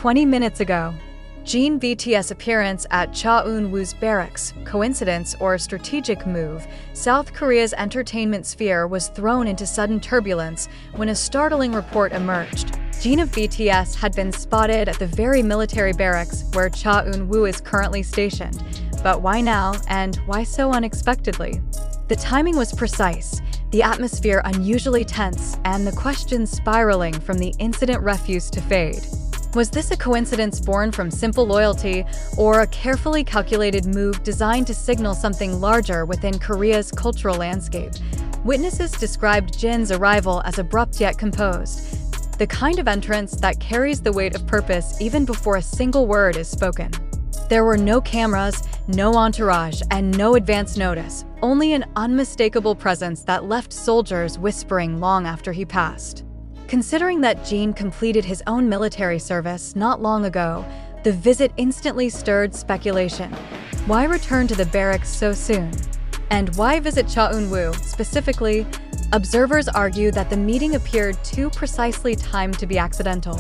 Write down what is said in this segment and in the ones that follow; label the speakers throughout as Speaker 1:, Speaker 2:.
Speaker 1: 20 minutes ago. Jin BTS appearance at Cha Eun-woo's Barracks, coincidence or strategic move? South Korea's entertainment sphere was thrown into sudden turbulence when a startling report emerged. Jin of BTS had been spotted at the very military barracks where Cha Eun-woo is currently stationed. But why now, and why so unexpectedly? The timing was precise, the atmosphere unusually tense, and the questions spiraling from the incident refused to fade. Was this a coincidence born from simple loyalty, or a carefully calculated move designed to signal something larger within Korea's cultural landscape? Witnesses described Jin's arrival as abrupt yet composed, the kind of entrance that carries the weight of purpose even before a single word is spoken. There were no cameras, no entourage, and no advance notice, only an unmistakable presence that left soldiers whispering long after he passed. Considering that Jin completed his own military service not long ago, the visit instantly stirred speculation. Why return to the barracks so soon? And why visit Cha Eun-woo specifically? Observers argue that the meeting appeared too precisely timed to be accidental.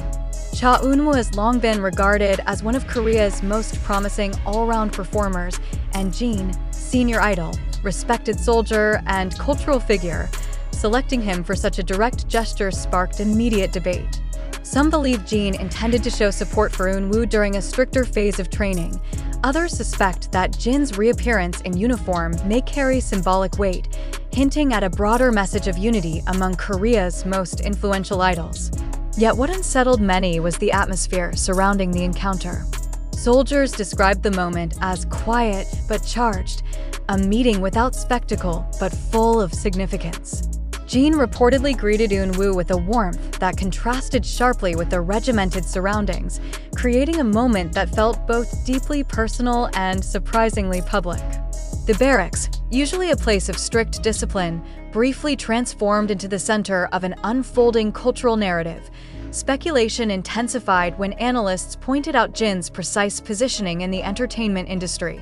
Speaker 1: Cha Eun-woo has long been regarded as one of Korea's most promising all-round performers, and Jin, senior idol, respected soldier, and cultural figure, selecting him for such a direct gesture sparked immediate debate. Some believe Jin intended to show support for Eun-woo during a stricter phase of training. Others suspect that Jin's reappearance in uniform may carry symbolic weight, hinting at a broader message of unity among Korea's most influential idols. Yet what unsettled many was the atmosphere surrounding the encounter. Soldiers described the moment as quiet but charged, a meeting without spectacle but full of significance. Jin reportedly greeted Eun-woo with a warmth that contrasted sharply with the regimented surroundings, creating a moment that felt both deeply personal and surprisingly public. The barracks, usually a place of strict discipline, briefly transformed into the center of an unfolding cultural narrative. Speculation intensified when analysts pointed out Jin's precise positioning in the entertainment industry.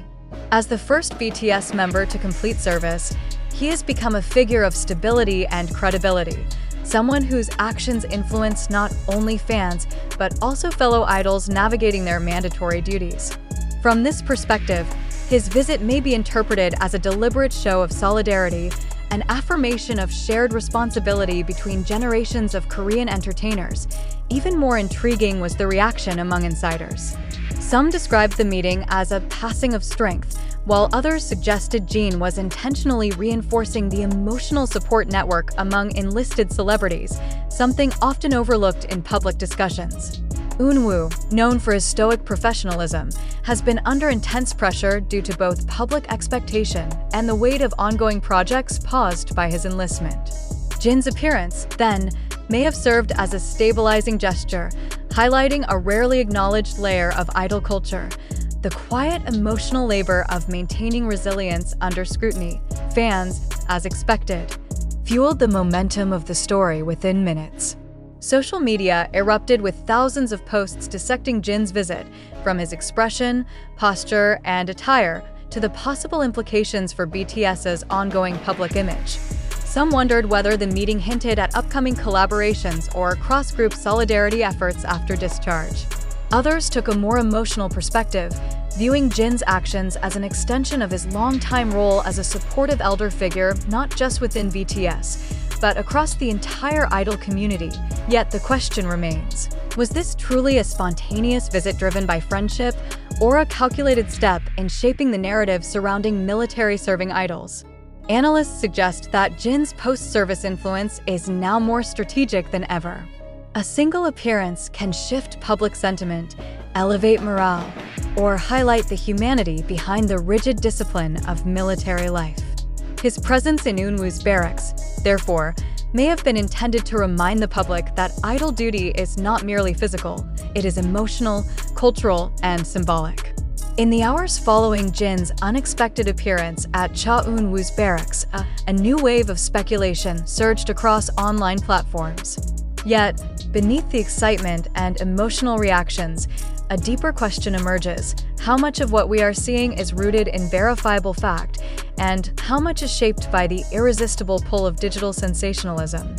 Speaker 1: As the first BTS member to complete service, he has become a figure of stability and credibility, someone whose actions influence not only fans, but also fellow idols navigating their mandatory duties. From this perspective, his visit may be interpreted as a deliberate show of solidarity, an affirmation of shared responsibility between generations of Korean entertainers. Even more intriguing was the reaction among insiders. Some described the meeting as a passing of strength, while others suggested Jin was intentionally reinforcing the emotional support network among enlisted celebrities, something often overlooked in public discussions. Eun-woo, known for his stoic professionalism, has been under intense pressure due to both public expectation and the weight of ongoing projects paused by his enlistment. Jin's appearance, then, may have served as a stabilizing gesture, highlighting a rarely acknowledged layer of idol culture: the quiet emotional labor of maintaining resilience under scrutiny. Fans, as expected, fueled the momentum of the story within minutes. Social media erupted with thousands of posts dissecting Jin's visit, from his expression, posture, and attire to the possible implications for BTS's ongoing public image. Some wondered whether the meeting hinted at upcoming collaborations or cross-group solidarity efforts after discharge. Others took a more emotional perspective, viewing Jin's actions as an extension of his long-time role as a supportive elder figure not just within BTS, but across the entire idol community. Yet the question remains: was this truly a spontaneous visit driven by friendship, or a calculated step in shaping the narrative surrounding military-serving idols? Analysts suggest that Jin's post-service influence is now more strategic than ever. A single appearance can shift public sentiment, elevate morale, or highlight the humanity behind the rigid discipline of military life. His presence in Eun-woo's barracks, therefore, may have been intended to remind the public that idol duty is not merely physical, it is emotional, cultural, and symbolic. In the hours following Jin's unexpected appearance at Cha Eun-woo's barracks, a new wave of speculation surged across online platforms. Yet, beneath the excitement and emotional reactions, a deeper question emerges: how much of what we are seeing is rooted in verifiable fact, and how much is shaped by the irresistible pull of digital sensationalism?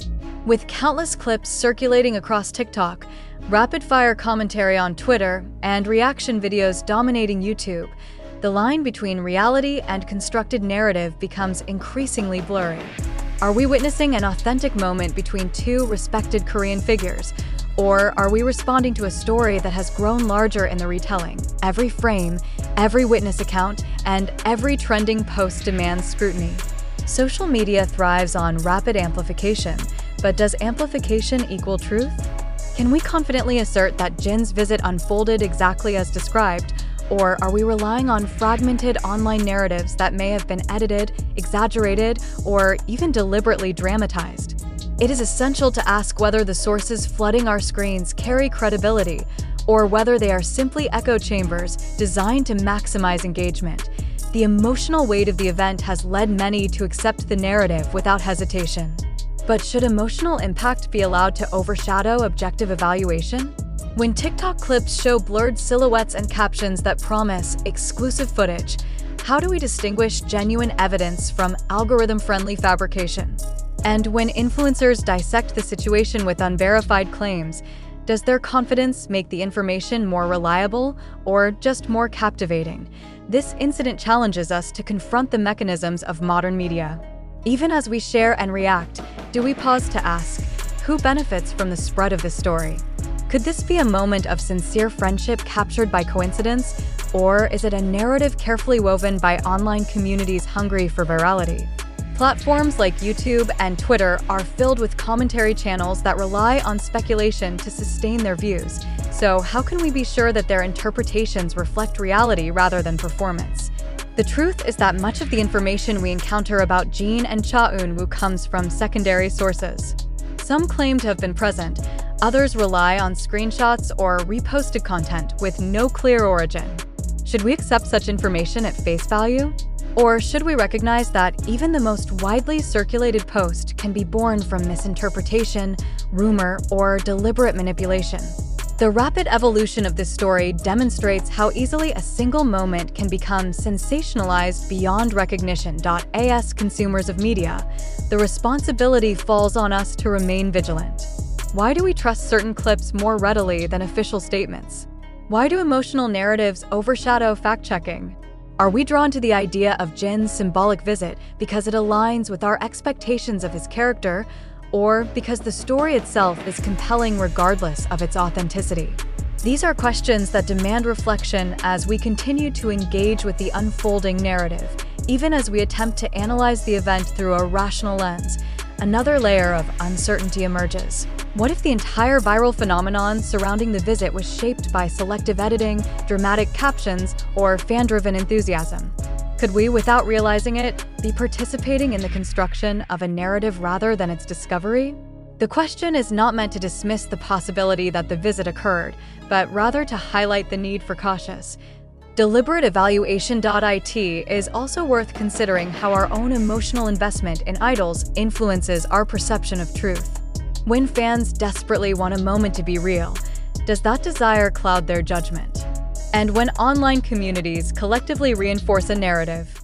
Speaker 1: With countless clips circulating across TikTok, rapid-fire commentary on Twitter, and reaction videos dominating YouTube, the line between reality and constructed narrative becomes increasingly blurry. Are we witnessing an authentic moment between two respected Korean figures? Or are we responding to a story that has grown larger in the retelling? Every frame, every witness account, and every trending post demands scrutiny. Social media thrives on rapid amplification, but does amplification equal truth? Can we confidently assert that Jin's visit unfolded exactly as described, or are we relying on fragmented online narratives that may have been edited, exaggerated, or even deliberately dramatized? It is essential to ask whether the sources flooding our screens carry credibility, or whether they are simply echo chambers designed to maximize engagement. The emotional weight of the event has led many to accept the narrative without hesitation. But should emotional impact be allowed to overshadow objective evaluation? When TikTok clips show blurred silhouettes and captions that promise exclusive footage, how do we distinguish genuine evidence from algorithm-friendly fabrication? And when influencers dissect the situation with unverified claims, does their confidence make the information more reliable or just more captivating? This incident challenges us to confront the mechanisms of modern media. Even as we share and react, do we pause to ask, who benefits from the spread of this story? Could this be a moment of sincere friendship captured by coincidence, or is it a narrative carefully woven by online communities hungry for virality? Platforms like YouTube and Twitter are filled with commentary channels that rely on speculation to sustain their views. So how can we be sure that their interpretations reflect reality rather than performance? The truth is that much of the information we encounter about Jin and Jungkook comes from secondary sources. Some claim to have been present, others rely on screenshots or reposted content with no clear origin. Should we accept such information at face value? Or should we recognize that even the most widely circulated post can be born from misinterpretation, rumor, or deliberate manipulation? The rapid evolution of this story demonstrates how easily a single moment can become sensationalized beyond recognition. As consumers of media, the responsibility falls on us to remain vigilant. Why do we trust certain clips more readily than official statements? Why do emotional narratives overshadow fact-checking? Are we drawn to the idea of Jin's symbolic visit because it aligns with our expectations of his character, or because the story itself is compelling regardless of its authenticity? These are questions that demand reflection as we continue to engage with the unfolding narrative. Even as we attempt to analyze the event through a rational lens, another layer of uncertainty emerges. What if the entire viral phenomenon surrounding the visit was shaped by selective editing, dramatic captions, or fan-driven enthusiasm? Could we, without realizing it, be participating in the construction of a narrative rather than its discovery? The question is not meant to dismiss the possibility that the visit occurred, but rather to highlight the need for cautious, deliberate evaluation. It is also worth considering how our own emotional investment in idols influences our perception of truth. When fans desperately want a moment to be real, does that desire cloud their judgment? And when online communities collectively reinforce a narrative,